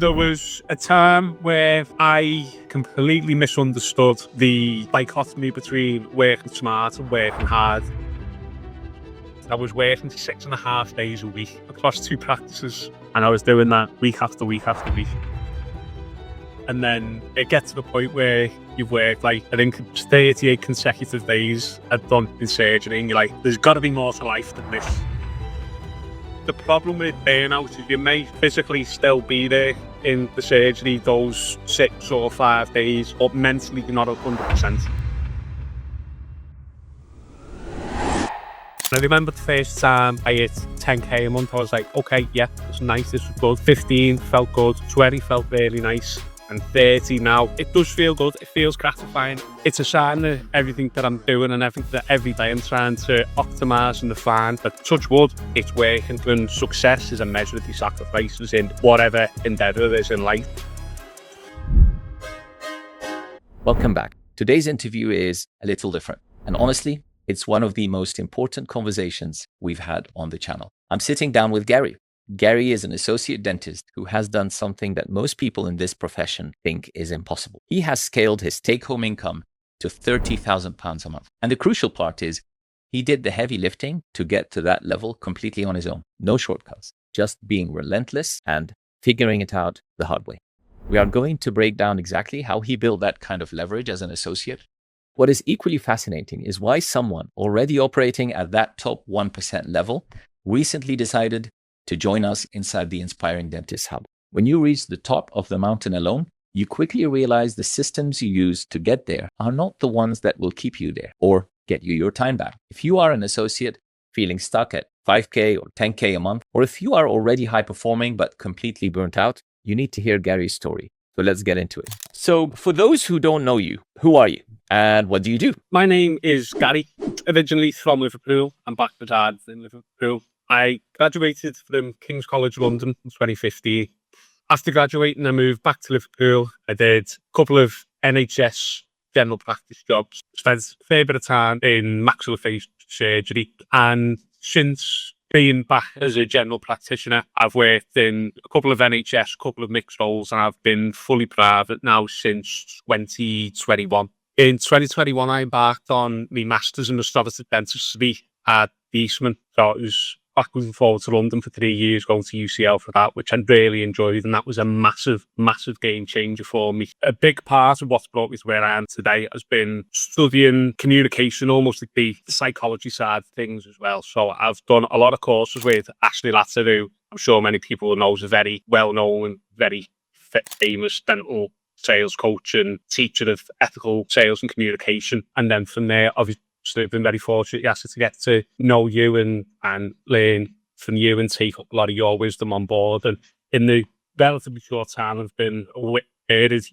There was a time where I completely misunderstood the dichotomy between working smart and working hard. I was working 6.5 days a week across 2 practices, and I was doing that week after week after week. And then it gets to the point where you've worked like, I think, 38 consecutive days I'd done in surgery, and you're like, there's got to be more to life than this. The problem with burnout is you may physically still be there in the surgery those 6 or 5 days, but mentally you're not 100%. I remember the first time I hit 10k a month, I was like, okay, yeah, it's nice, this was good. 15 felt good, 20 felt really nice, and 30 now. It does feel good, it feels gratifying. It's a sign that everything that I'm doing and everything that every day I'm trying to optimise and refine, that touch wood, it's working, and success is a measure of your sacrifices in whatever endeavour there is in life. Welcome back. Today's interview is a little different, and honestly, it's one of the most important conversations we've had on the channel. I'm sitting down with Gary. Gary is an associate dentist who has done something that most people in this profession think is impossible. He has scaled his take-home income to £30,000 a month. And the crucial part is he did the heavy lifting to get to that level completely on his own. No shortcuts, just being relentless and figuring it out the hard way. We are going to break down exactly how he built that kind of leverage as an associate. What is equally fascinating is why someone already operating at that top 1% level recently decided to join us inside the Inspiring Dentist Hub. When you reach the top of the mountain alone, you quickly realize the systems you use to get there are not the ones that will keep you there or get you your time back. If you are an associate feeling stuck at 5K or 10K a month, or if you are already high performing but completely burnt out, you need to hear Gary's story. So let's get into it. So for those who don't know you, who are you and what do you do? My name is Gary, originally from Liverpool. I'm back with Dad in Liverpool. I graduated from King's College London in 2015. After graduating, I moved back to Liverpool. I did a couple of NHS general practice jobs, spent a fair bit of time in maxillofacial surgery, and since being back as a general practitioner, I've worked in a couple of NHS, a couple of mixed roles, and I've been fully private now since 2021. In 2021, I embarked on my Masters in Restorative Dentistry at Eastman. So it was backwards and forwards to London for 3 years, going to UCL for that, which I really enjoyed. And that was a massive, massive game changer for me. A big part of what's brought me to where I am today has been studying communication, almost like the psychology side of things as well. So I've done a lot of courses with Ashley Latter, who I'm sure many people will know is a very well-known and very famous dental sales coach and teacher of ethical sales and communication. And then from there, obviously, I've been very fortunate, yes, to get to know you and learn from you and take up a lot of your wisdom on board. And in the relatively short time I've been with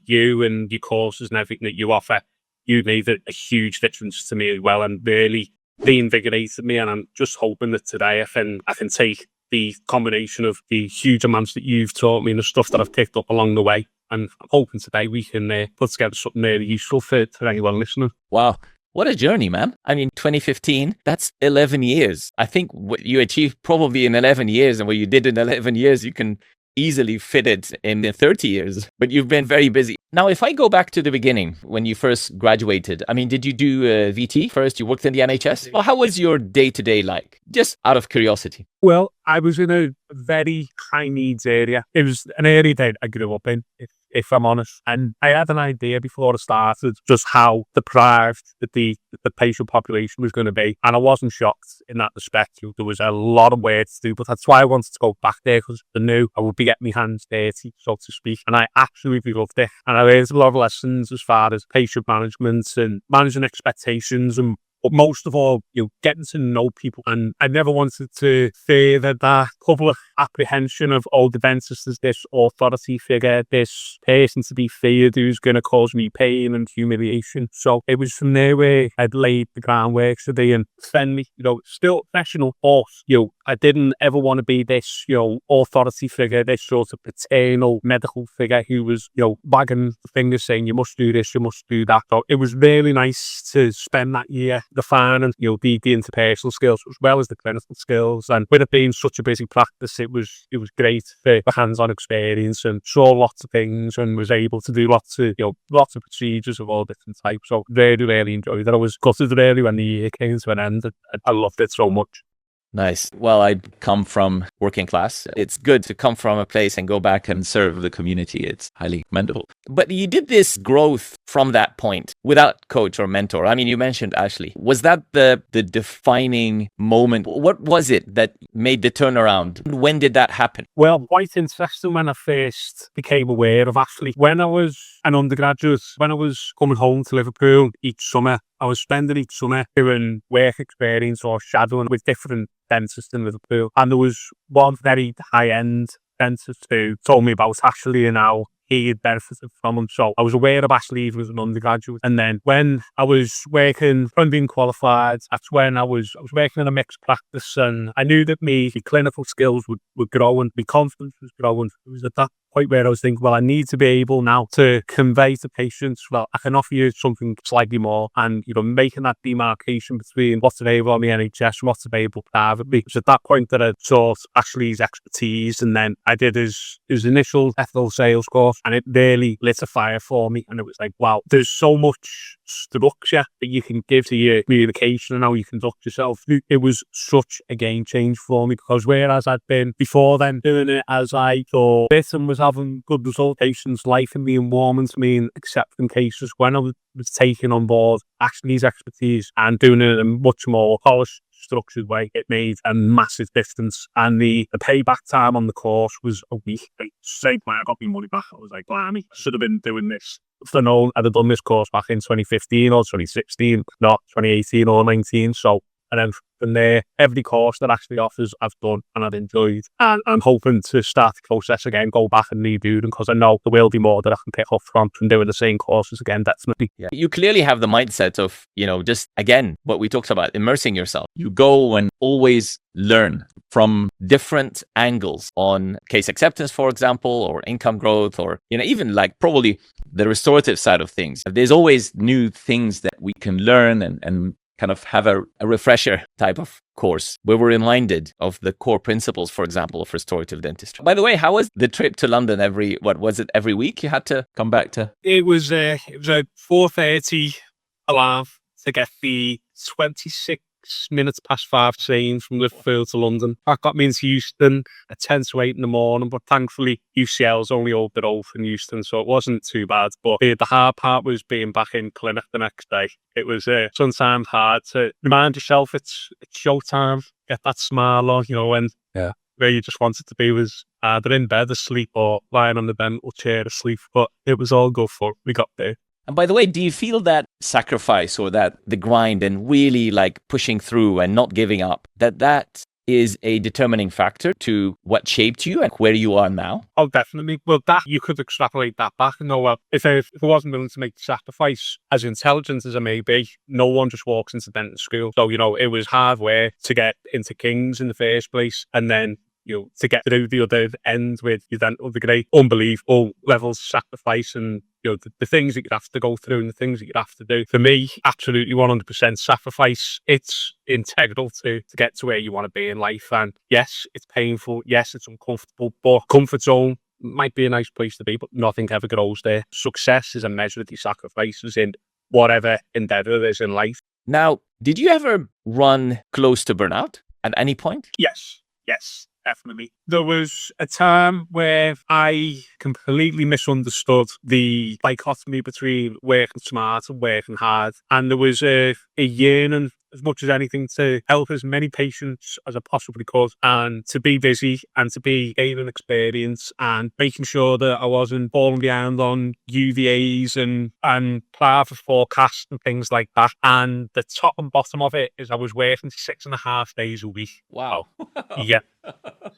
you and your courses and everything that you offer, you made a huge difference to me as well and really reinvigorated me. And I'm just hoping that today I can take the combination of the huge amounts that you've taught me and the stuff that I've picked up along the way. And I'm hoping today we can put together something really useful for anyone listening. Wow. What a journey, man. I mean, 2015, that's 11 years. I think what you achieved probably in 11 years and what you did in 11 years, you can easily fit it in 30 years, but you've been very busy. Now, if I go back to the beginning, when you first graduated, I mean, did you do VT first? You worked in the NHS? Well, how was your day-to-day like? Just out of curiosity. Well, I was in a very high needs area. It was an area that I grew up in, if I'm honest. And I had an idea before I started just how deprived the patient population was going to be. And I wasn't shocked in that respect. There was a lot of work to do, but that's why I wanted to go back there, because I knew I would be getting my hands dirty, so to speak. And I absolutely loved it. And I learned a lot of lessons as far as patient management and managing expectations, and but most of all, getting to know people. And I never wanted to fear that couple of apprehension of, the dentist is this authority figure, this person to be feared who's going to cause me pain and humiliation. So it was from there where I'd laid the groundwork today and friendly, still professional, but, I didn't ever want to be this, authority figure, this sort of paternal medical figure who was, wagging the finger saying, you must do this, you must do that. So it was really nice to spend that year refining, the interpersonal skills as well as the clinical skills. And with it being such a busy practice, it was great for hands-on experience, and saw lots of things and was able to do lots of procedures of all different types. So really enjoyed it. I was gutted really when the year came to an end. I loved it so much. Nice. Well, I come from working class. It's good to come from a place and go back and serve the community. It's highly commendable. But you did this growth from that point without coach or mentor. I mean, you mentioned Ashley. Was that the defining moment? What was it that made the turnaround? When did that happen? Well, quite interesting when I first became aware of Ashley. When I was an undergraduate, when I was coming home to Liverpool each summer, I was spending each summer doing work experience or shadowing with different dentists in Liverpool. And there was one very high-end dentist who told me about Ashley and how he had benefited from him. So I was aware of Ashley even as an undergraduate. And then when I was working, when being qualified, that's when I was working in a mixed practice, and I knew that my clinical skills would grow and my confidence was growing. It was at that point where I was thinking, well, I need to be able now to convey to patients, well, I can offer you something slightly more, and making that demarcation between what's available on the NHS and what's available privately. It was at that point that I sought Ashley's expertise, and then I did his initial ethical sales course, and it really lit a fire for me. And it was like, wow, there's so much structure that you can give to your communication and how you conduct yourself. It was such a game change for me, because whereas I'd been before then doing it as I thought fit and was having good results, patients liking me and warming to me and accepting cases, when I was taking on board Ashley's expertise and doing it in a much more polished, structured way, it made a massive difference. And the payback time on the course was a week. Same way I got my money back, I was like, blimey, I should have been doing this. If I'd known I'd have done this course back in 2015 or 2016, not 2018 or 19. So, and then from there, every course that Ashley offers, I've done and I've enjoyed. And I'm hoping to start the process again, go back and redo them, because I know there will be more that I can pick up from doing the same courses again, definitely. Yeah. You clearly have the mindset of, just, again, what we talked about, immersing yourself. You go and always learn from different angles on case acceptance, for example, or income growth, or, even like probably the restorative side of things. There's always new things that we can learn and kind of have a refresher type of course where we're reminded of the core principles, for example, of restorative dentistry. By the way, how was the trip to London every week you had to come back to? It was a 4:30 alarm to get the 26 minutes past 5 train from Liverpool to London. That got me into Euston at 10 to 8 in the morning, but thankfully UCL's only opened in Euston, so it wasn't too bad. But the hard part was being back in clinic the next day. It was sometimes hard to remind yourself it's showtime, get that smile on, and where you just wanted to be was either in bed asleep or lying on the bench or chair asleep. But it was all good fun. We got there. And by the way, do you feel that sacrifice or that the grind and really like pushing through and not giving up, that is a determining factor to what shaped you and where you are now? Oh, definitely. Well, that you could extrapolate that back and know, well, if I wasn't willing to make the sacrifice, as intelligent as I may be, no one just walks into dental school. So, it was hard work to get into King's in the first place, and then to get through the other end with your dental degree, unbelievable levels of sacrifice and the things that you have to go through and the things that you have to do. For me, absolutely 100% sacrifice. It's integral to get to where you want to be in life. And yes, it's painful. Yes, it's uncomfortable, but comfort zone might be a nice place to be, but nothing ever grows there. Success is a measure of your sacrifices in whatever endeavor there is in life. Now, did you ever run close to burnout at any point? Yes. Definitely. There was a time where I completely misunderstood the dichotomy between working smart and working hard. And there was a yearning, as much as anything, to help as many patients as I possibly could, and to be busy and to be gaining experience and making sure that I wasn't falling behind on UVAs and private forecasts and things like that. And the top and bottom of it is I was working 6.5 days a week. Wow. Yeah.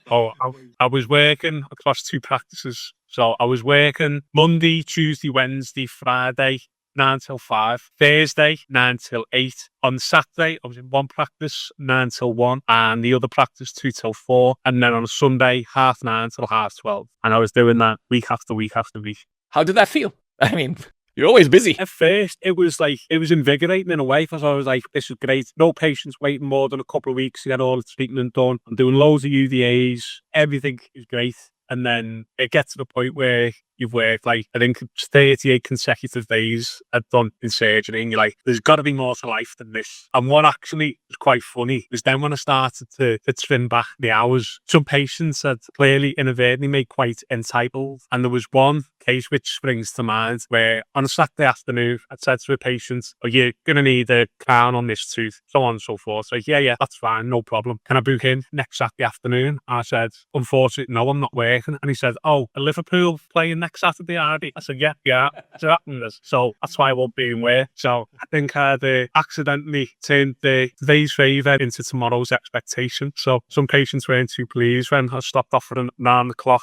Oh, I was working across 2 practices. So I was working Monday, Tuesday, Wednesday, Friday, 9 till 5. Thursday, 9 till 8. On Saturday, I was in one practice, 9 till 1. And the other practice, 2 till 4. And then on a Sunday, 9:30 till 12:30. And I was doing that week after week after week. How did that feel? I mean, You're always busy. At first, it was invigorating in a way because I was like, this is great. No patients waiting more than a couple of weeks to get all the treatment done. I'm doing loads of UVAs. Everything is great. And then it gets to the point where you've worked like, I think, 38 consecutive days I've done in surgery, and you're like, there's got to be more to life than this. And what actually was quite funny was then when I started to trim back the hours, some patients had clearly inadvertently made quite entitled. And there was one case which springs to mind where on a Saturday afternoon, I said to a patient, oh, you're going to need a crown on this tooth, so on and so forth. So yeah, that's fine, no problem. Can I book in next Saturday afternoon? I said, unfortunately, no, I'm not working. And he said, oh, a Liverpool playing next Saturday, Hardy? I said, yeah. So that's why I won't be in work. So I think I'd accidentally turned today's favour into tomorrow's expectation. So some patients weren't too pleased when I stopped offering at 9 o'clock.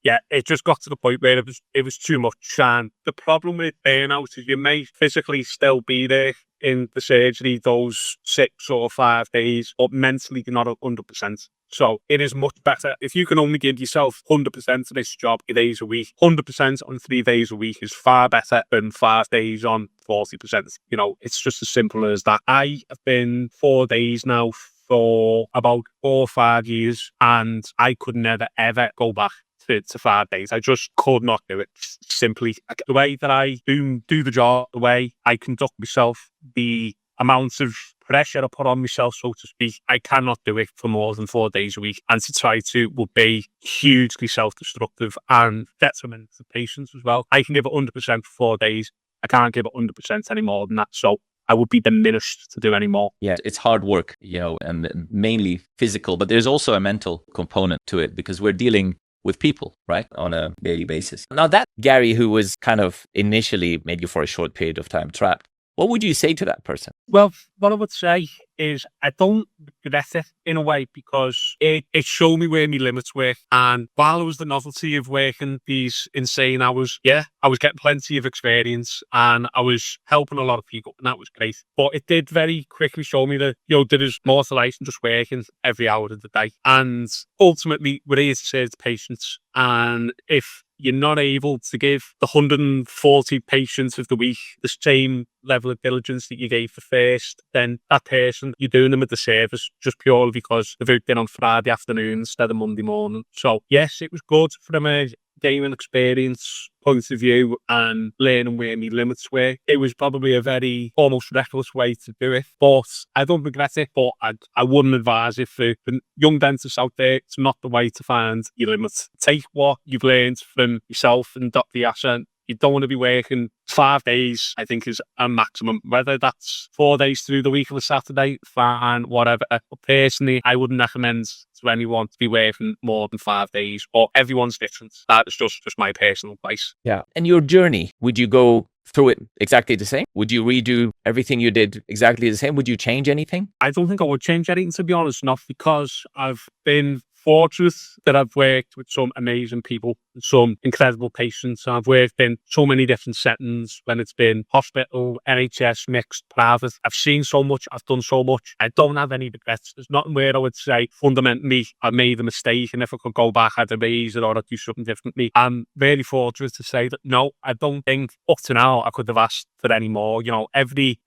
Yeah, it just got to the point where it was too much. And the problem with burnout is you may physically still be there in the surgery those 6 or 5 days, but mentally you're not 100%. So it is much better if you can only give yourself 100% of this job 3 days a week. 100% on 3 days a week is far better than 5 days on 40%. You know, it's just as simple as that. I have been 4 days now for about 4 or 5 years, and I could never ever go back to 5 days. I just could not do it. Simply the way that I do the job, the way I conduct myself, the amount of pressure I put on myself, so to speak, I cannot do it for more than 4 days a week. And to try to would be hugely self-destructive and detrimental to patients as well. I can give it 100% for 4 days. I can't give it 100% any more than that. So I would be diminished to do any more. Yeah, it's hard work, and mainly physical, but there's also a mental component to it because we're dealing with people, right, on a daily basis. Now that Gary, who was kind of initially maybe for a short period of time trapped, what would you say to that person? Well, what I would say is I don't regret it in a way because it showed me where my limits were. And while it was the novelty of working these insane hours, yeah, I was getting plenty of experience and I was helping a lot of people, and that was great. But it did very quickly show me that, there is more to life than just working every hour of the day. And ultimately, we're here to serve the patients. And if you're not able to give the 140 patients of the week the same level of diligence that you gave the first, then that person, you're doing them a disservice just purely because they've booked in on Friday afternoon instead of Monday morning. So yes, it was good from a gaming experience point of view and learning where my limits were. It was probably a very almost reckless way to do it, but I don't regret it. But I wouldn't advise it for young dentists out there. It's not the way to find your limits. Take what you've learned from yourself and Dr. Yasser. You don't want to be working 5 days, I think, is a maximum. Whether that's 4 days through the week of a Saturday, fine, whatever. But personally, I wouldn't recommend to anyone to be working more than 5 days, but everyone's different. That is just my personal advice. Yeah. And your journey, would you go through it exactly the same? Would you redo everything you did exactly the same? Would you change anything? I don't think I would change anything, to be honest, not because I've been fortunate that I've worked with some amazing people, some incredible patients. I've worked in so many different settings, when it's been hospital, NHS, mixed, private. I've seen so much, I've done so much. I don't have any regrets. There's nothing where I would say fundamentally I made a mistake, and if I could go back, I'd erase it or I'd do something differently. I'm very fortunate to say that no, I don't think up to now I could have asked for any more. Every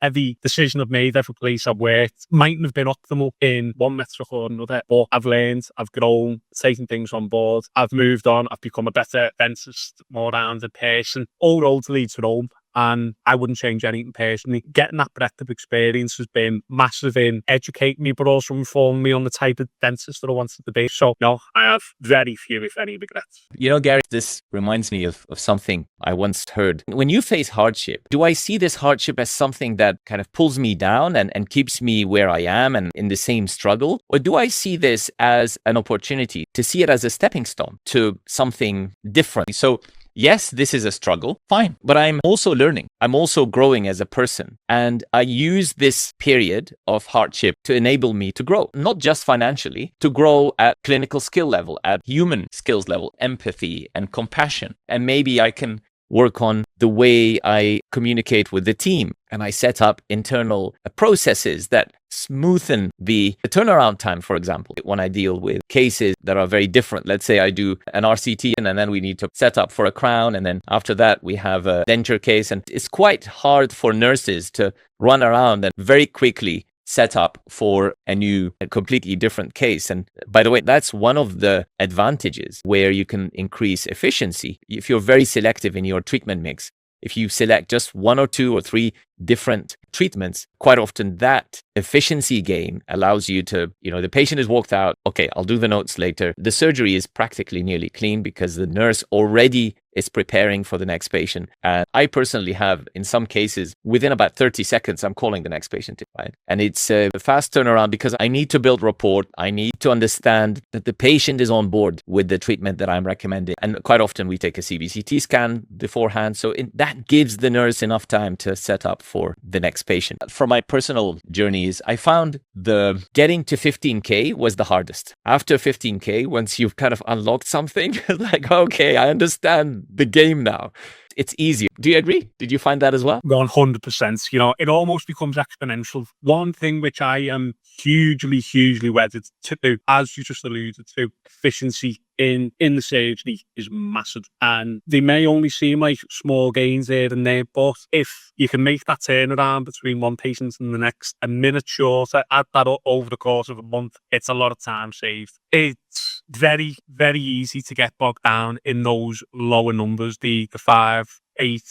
decision I've made, every place I've worked mightn't have been optimal in one metric or another, but I've learned, I've grown, taken things on board. I've moved on. I've become a better dentist, more rounded person. All roads lead to Rome. And I wouldn't change anything personally. Getting that breadth of experience has been massive in educating me, but also informing me on the type of dentist that I wanted to be. So, no, I have very few, if any, regrets. Gary, this reminds me of something I once heard. When you face hardship, do I see this hardship as something that kind of pulls me down and keeps me where I am and in the same struggle? Or do I see this as an opportunity to see it as a stepping stone to something different? So, yes, this is a struggle, fine, but I'm also learning. I'm also growing as a person. And I use this period of hardship to enable me to grow, not just financially, to grow at clinical skill level, at human skills level, empathy and compassion. And maybe I can work on the way I communicate with the team, and I set up internal processes that smoothen the turnaround time, for example. When I deal with cases that are very different, let's say I do an RCT and then we need to set up for a crown, and then after that we have a denture case, and it's quite hard for nurses to run around and very quickly set up for a completely different case. And by the way, that's one of the advantages where you can increase efficiency. If you're very selective in your treatment mix, if you select just 1 or 2 or 3 different treatments, quite often that efficiency gain allows you to, the patient has walked out, okay, I'll do the notes later. The surgery is practically nearly clean because the nurse already is preparing for the next patient. And I personally have, in some cases, within about 30 seconds, I'm calling the next patient, right? And it's a fast turnaround because I need to build rapport. I need to understand that the patient is on board with the treatment that I'm recommending. And quite often we take a CBCT scan beforehand. So that gives the nurse enough time to set up for the next patient. For my personal journeys, I found the getting to 15K was the hardest. After 15K, once you've kind of unlocked something, like, okay, I understand the game now. It's easier. Do you agree? Did you find that as well? 100%. It almost becomes exponential. One thing which I am hugely wedded to do, as you just alluded to, efficiency in the surgery is massive. And they may only seem like small gains here and there, but if you can make that turnaround between one patient and the next a minute shorter, add that up over the course of a month, it's a lot of time saved. It's very easy to get bogged down in those lower numbers, the 5, 8,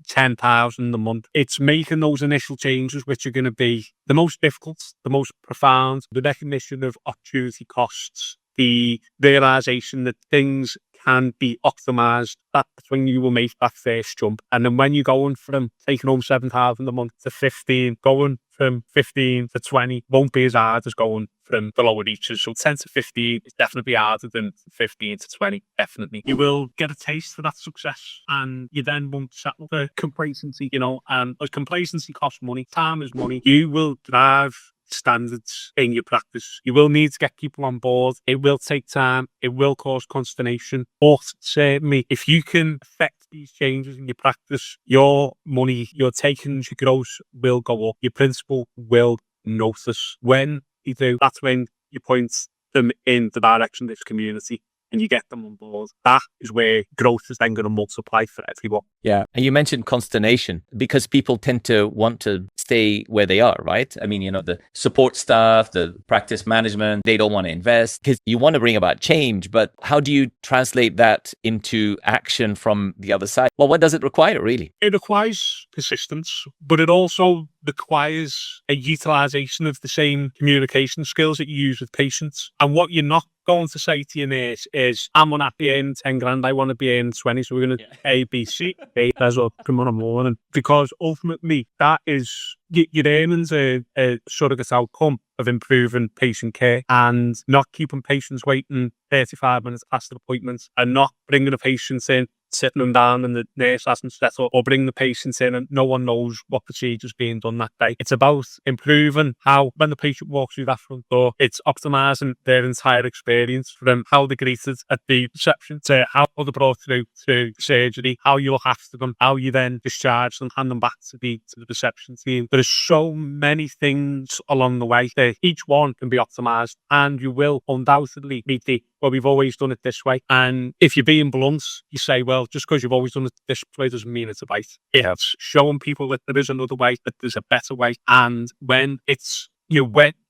10,000 a month. It's making those initial changes which are going to be the most difficult, the most profound, the recognition of opportunity costs, the realization that things can be optimized. That's when you will make that first jump. And then when you're going from taking home 7,000 a month to 15, going from 15 to 20 won't be as hard as going from the lower reaches. So 10 to 15 is definitely harder than 15 to 20, definitely. You will get a taste for that success and you then won't settle for complacency, and as complacency costs money, time is money. You will drive standards in your practice. You will need to get people on board. It will take time. It will cause consternation. But certainly, if you can affect these changes in your practice, your money, your takings, your gross will go up. Your principal will notice. When you do, that's when you point them in the direction of this community and you get them on board. That is where growth is then going to multiply for everyone. Yeah. And you mentioned consternation because people tend to want to stay where they are, right? I mean, the support staff, the practice management, they don't want to invest because you want to bring about change. But how do you translate that into action from the other side? Well, what does it require, really? It requires persistence, but it also requires a utilization of the same communication skills that you use with patients. And what you're not going to say to your nurse is, I'm unhappy earning 10 grand, I want to be earning 20, so we're going to A, B, C, A, as well, come on a morning. Because ultimately, that is, your earnings are a surrogate outcome of improving patient care and not keeping patients waiting 35 minutes past their appointments and not bringing a patient in, sitting them down and the nurse hasn't set up, or bring the patients in and no one knows what procedure is being done that day. It's about improving how, when the patient walks through that front door, it's optimizing their entire experience from how they're greeted at the reception to how they're brought through to surgery, how you look after them, how you then discharge them, hand them back to the reception team. There's so many things along the way that each one can be optimized, and you will undoubtedly meet well, we've always done it this way. And if you're being blunt, you say, well, just because you've always done it this way doesn't mean it's right. It's showing people that there is another way, that there's a better way. And when it's,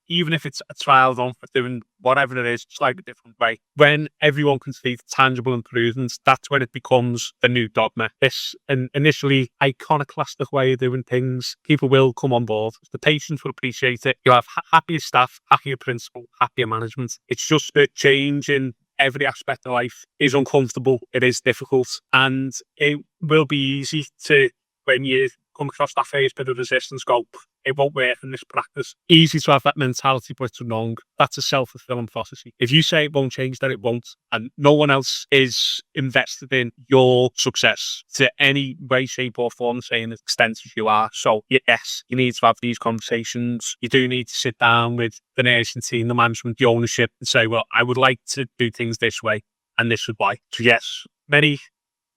even if it's a trial run for doing whatever it is, slightly different way, when everyone can see tangible improvements, that's when it becomes the new dogma. This initially iconoclastic way of doing things, people will come on board. The patients will appreciate it. You have happier staff, happier principal, happier management. It's just the change in every aspect of life is uncomfortable. It is difficult. And it will be easy to, when you come across that first bit of resistance, go, it won't work in this practice. Easy to have that mentality, but it's wrong. That's a self-fulfilling prophecy. If you say it won't change, then it won't. And no one else is invested in your success to any way, shape or form, saying as extent as you are. So yes, you need to have these conversations. You do need to sit down with the nursing team, the management, the ownership, and say, well, I would like to do things this way, and this is why. So yes, many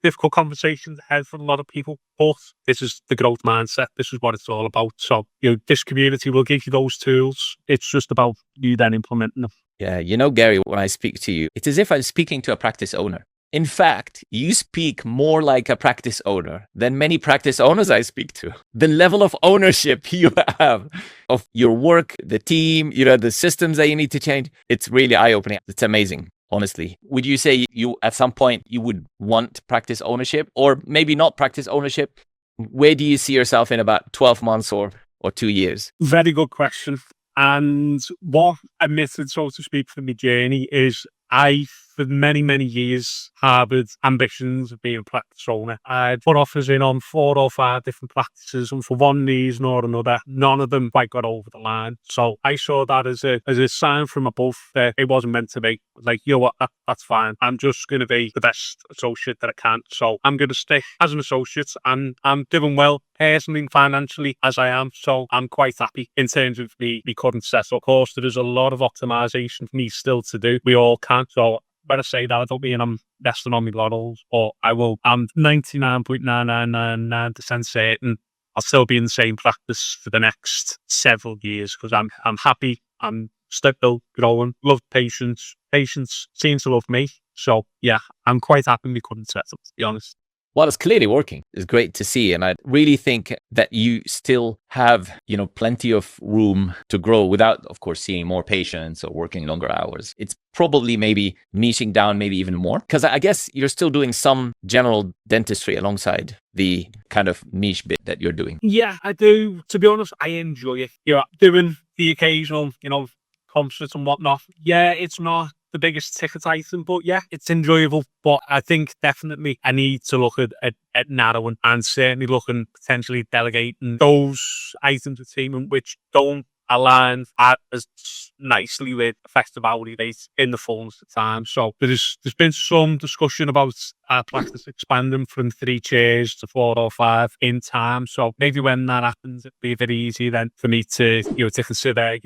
difficult conversations ahead for a lot of people, but this is the growth mindset. This is what it's all about. So, this community will give you those tools. It's just about you then implementing them. Yeah, Gary, when I speak to you, it's as if I'm speaking to a practice owner. In fact, you speak more like a practice owner than many practice owners I speak to. The level of ownership you have of your work, the team, the systems that you need to change, it's really eye-opening. It's amazing, honestly. Would you say you, at some point, you would want practice ownership, or maybe not practice ownership? Where do you see yourself in about 12 months or 2 years? Very good question. And what I missed, so to speak, from my journey is I, for many, many years, harboured ambitions of being a practice owner. I'd put offers in on 4 or 5 different practices, and for one reason or another, none of them quite got over the line. So I saw that as a sign from above that it wasn't meant to be. Like, what, that's fine. I'm just going to be the best associate that I can. So I'm going to stick as an associate, and I'm doing well personally and financially as I am. So I'm quite happy in terms of the current setup. Of course, there is a lot of optimization for me still to do. We all can. So when I say that, I don't mean I'm resting on my laurels, but I'm 99.9999% certain I'll still be in the same practice for the next several years, because I'm happy. I'm still growing, love patients. Patients seem to love me. So yeah, I'm quite happy we couldn't set up, to be honest. Well, it's clearly working. It's great to see. And I really think that you still have, plenty of room to grow without, of course, seeing more patients or working longer hours. It's probably maybe niching down maybe even more, because I guess you're still doing some general dentistry alongside the kind of niche bit that you're doing. Yeah, I do. To be honest, I enjoy it. Doing the occasional, concerts and whatnot. Yeah, it's not the biggest ticket item, but yeah, it's enjoyable. But I think definitely I need to look at narrowing, and certainly looking potentially delegating those items of treatment which don't align as nicely with effective hourly rates in the fullness of time. So there's been some discussion about our practice expanding from 3 chairs to 4 or 5 in time. So maybe when that happens, it'll be very easy then for me to to consider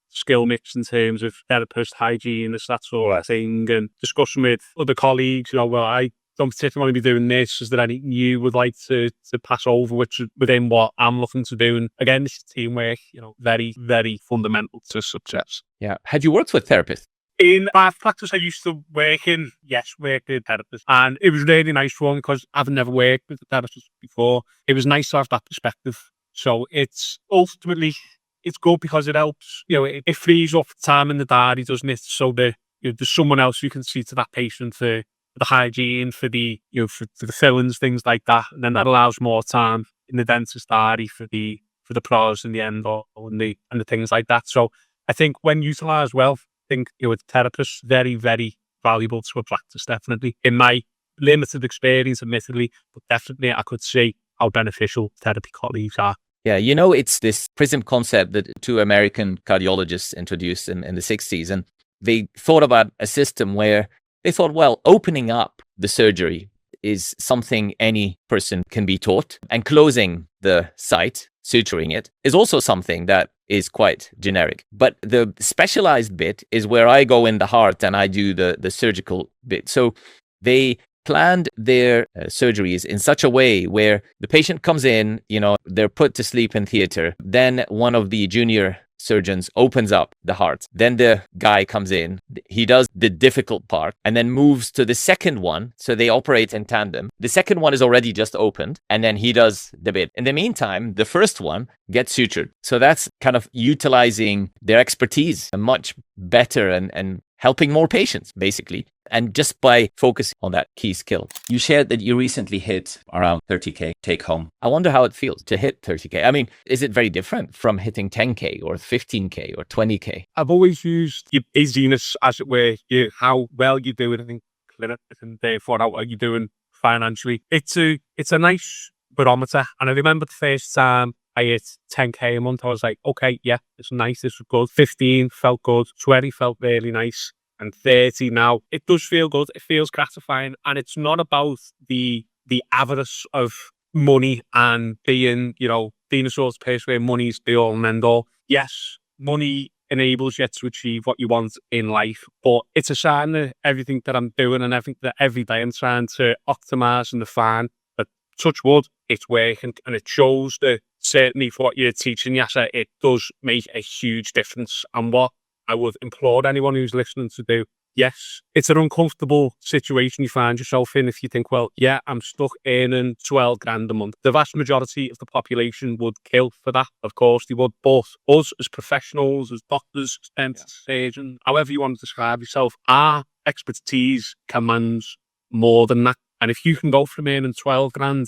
skill mix in terms of therapist, hygienist, that sort of thing, and discussing with other colleagues, well, I don't particularly want to be doing this. Is there anything you would like to pass over, which is within what I'm looking to do? And again, this is teamwork, very, very fundamental to success. Yeah. Had you worked with therapists? In my practice, I used to work with therapists, and it was really nice for me because I've never worked with a therapist before. It was nice to have that perspective. So it's ultimately, it's good because it helps, it frees up time in the diary, doesn't it? So that there's someone else you can see to that patient for the hygiene, for the, for the fillings, things like that. And then that allows more time in the dentist diary for the pros and the endo and the things like that. So I think when utilised well, I think, a therapist, very, very valuable to a practice, definitely. In my limited experience, admittedly, but definitely I could see how beneficial therapy colleagues are. Yeah, it's this PRISM concept that 2 American cardiologists introduced in the 60s. And they thought about a system where they thought, well, opening up the surgery is something any person can be taught. And closing the site, suturing it, is also something that is quite generic. But the specialized bit is where I go in the heart and I do the surgical bit. So they planned their surgeries in such a way where the patient comes in, they're put to sleep in theater. Then one of the junior surgeons opens up the heart. Then the guy comes in, he does the difficult part and then moves to the second one. So they operate in tandem. The second one is already just opened and then he does the bit. In the meantime, the first one gets sutured. So that's kind of utilizing their expertise much better and helping more patients, basically. And just by focusing on that key skill. You shared that you recently hit around 30K take home. I wonder how it feels to hit 30K. I mean, is it very different from hitting 10K or 15K or 20K? I've always used your busyness, as it were, how well you're doing in clinic, and therefore how are you doing financially. It's a nice barometer. And I remember the first time I hit 10K a month, I was like, okay, yeah, it's nice, this was good. 15 felt good, 20 felt really nice. And 30 now, it does feel good. It feels gratifying. And it's not about the avarice of money and being a sort of person where money's the all and end all. Yes, money enables you to achieve what you want in life. But it's a sign that everything that I'm doing and everything that every day I'm trying to optimize and refine, but touch wood, it's working, and it shows that certainly for what you're teaching, Yasser, it does make a huge difference. And what I would implore anyone who's listening to do, yes, it's an uncomfortable situation you find yourself in if you think, well, yeah, I'm stuck earning 12 grand a month. The vast majority of the population would kill for that. Of course they would. But us as professionals, as doctors, dentists, surgeons, however you want to describe yourself, our expertise commands more than that. And if you can go from earning 12 grand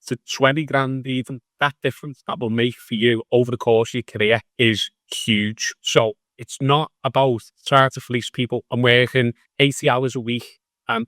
to 20 grand even, that difference that will make for you over the course of your career is huge. So it's not about trying to fleece people and working 80 hours a week and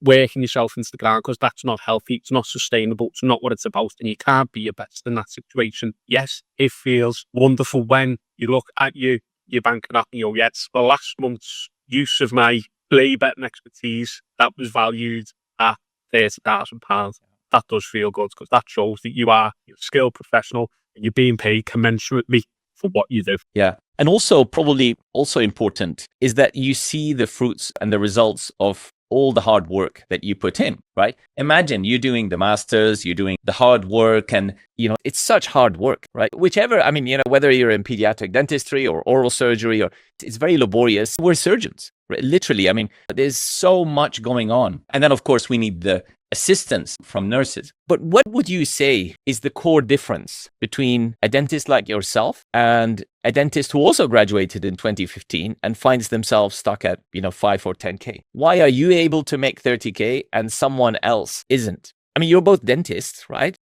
working yourself into the ground, because that's not healthy. It's not sustainable. It's not what it's about. And you can't be your best in that situation. Yes, it feels wonderful when you look at your bank and yes, the last month's use of my labour and expertise that was valued at £30,000. That does feel good, because that shows that you're a skilled professional and you're being paid commensurately for what you do. Yeah. And also, probably also important is that you see the fruits and the results of all the hard work that you put in, right? Imagine you're doing the masters, you're doing the hard work, and, it's such hard work, right? Whichever, whether you're in pediatric dentistry or oral surgery, or it's very laborious. We're surgeons, right? Literally. There's so much going on. And then, of course, we need the assistance from nurses. But what would you say is the core difference between a dentist like yourself and a dentist who also graduated in 2015 and finds themselves stuck at, 5 or 10K? Why are you able to make 30K and someone else isn't? You're both dentists, right?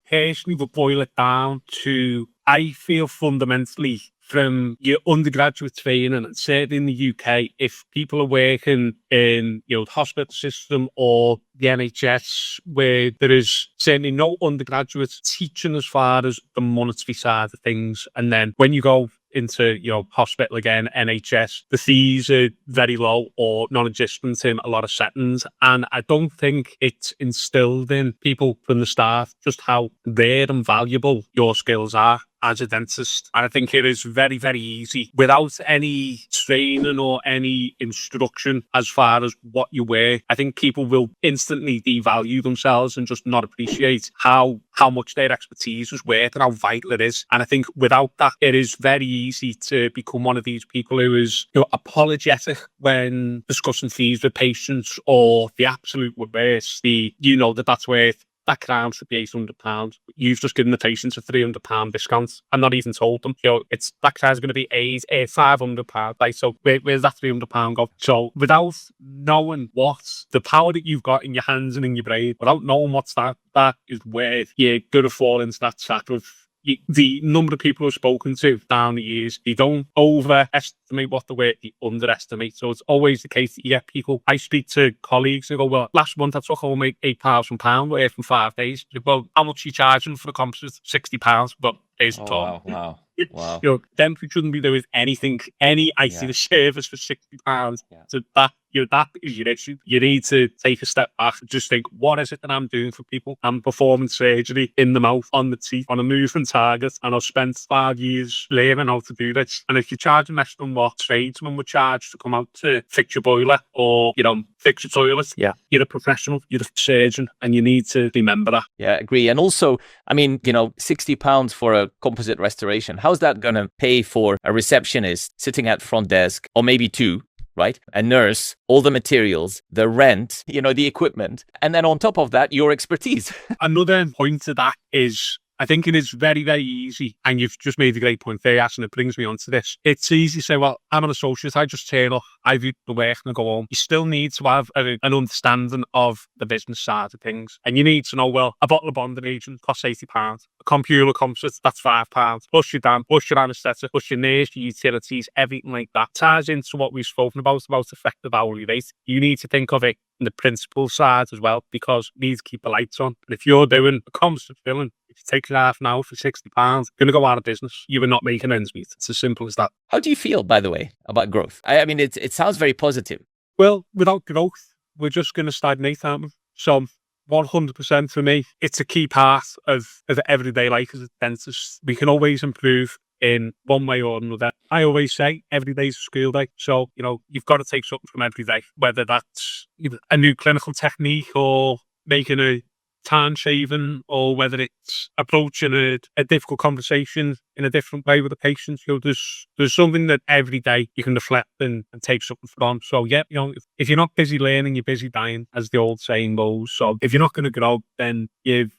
Personally, we'll boil it down to, I feel fundamentally, from your undergraduate training, and certainly in the UK, if people are working in the hospital system or the NHS, where there is certainly no undergraduate teaching as far as the monetary side of things, and then when you go into hospital again, NHS, the fees are very low or non-existent in a lot of settings. And I don't think it's instilled in people from the start just how rare and valuable your skills are as a dentist. And I think it is very, very easy, without any training or any instruction as far as what you wear. I think people will instantly devalue themselves and just not appreciate how much their expertise is worth and how vital it is. And I think without that, it is very easy to become one of these people who is apologetic when discussing fees with patients, or the absolute worst, that's worth, that crown should be £800. You've just given the patients a £300 discount and not even told them. It's that crown's going to be £500. Right? So where's that £300 go? So without knowing what the power that you've got in your hands and in your brain, without knowing what's that is worth, you're going to fall into that trap of the number of people I've spoken to down the years. They don't overestimate what they're worth, they underestimate. So it's always the case that you get people. I speak to colleagues who go, well, last month I took home £8,000 worth in 5 days. Well, how much are you charging for the composite? £60. But there's a talk. Wow. Dentistry shouldn't be doing anything, any ICU service for £60. Yeah. So that is your issue. You need to take a step back and just think, what is it that I'm doing for people? I'm performing surgery in the mouth, on the teeth, on a moving target, and I've spent 5 years learning how to do this. And if you're charging less than what tradesmen would charge to come out to fix your boiler or, fix your toilet, you're a professional, you're a surgeon, and you need to remember that. Yeah, agree. And also, £60 for a composite restoration. How's that going to pay for a receptionist sitting at front desk, or maybe two, right? A nurse, all the materials, the rent, the equipment. And then on top of that, your expertise. Another point to that is, I think it is very, very easy, and you've just made a great point there, Ash, and it brings me on to this. It's easy to say, well, I'm an associate, I just turn up, I do the work and I go home. You still need to have an understanding of the business side of things. And you need to know, well, a bottle of bonding agent costs £80. A computer composite, that's £5. Plus your dam, plus your anaesthetic, plus your nurse, your utilities, everything like that. Ties into what we've spoken about effective hourly rate. You need to think of it in the principal side as well, because you need to keep the lights on. And if you're doing a composite filling, if you take half an hour for £60, you're going to go out of business. You are not making ends meet. It's as simple as that. How do you feel, by the way, about growth? It sounds very positive. Well, without growth, we're just going to stagnate, aren't we? So 100% for me, it's a key part of everyday life as a dentist. We can always improve. in one way or another. I always say every day's a school day. So, you've got to take something from every day, whether that's either a new clinical technique or making a time saving, or whether it's approaching a difficult conversation in a different way with the patient. There's something that every day you can reflect and take something from. So yeah, if you're not busy learning, you're busy dying, as the old saying goes. So if you're not going to grow, then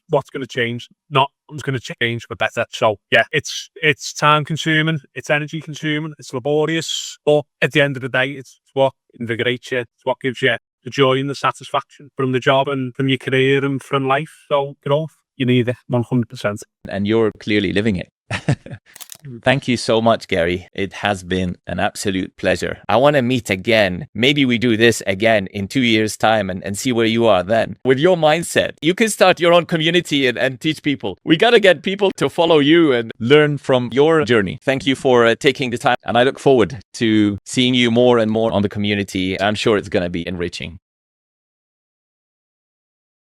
what's going to change? Nothing's going to change for better. So yeah, it's time consuming, it's energy consuming, it's laborious, but at the end of the day, it's what invigorates you, it's what gives you the joy and the satisfaction from the job and from your career and from life. So growth, you need it 100%. And you're clearly living it. Thank you so much, Gary. It has been an absolute pleasure. I want to meet again. Maybe we do this again in 2 years' time and see where you are then. With your mindset, you can start your own community and teach people. We got to get people to follow you and learn from your journey. Thank you for taking the time. And I look forward to seeing you more and more on the community. I'm sure it's going to be enriching.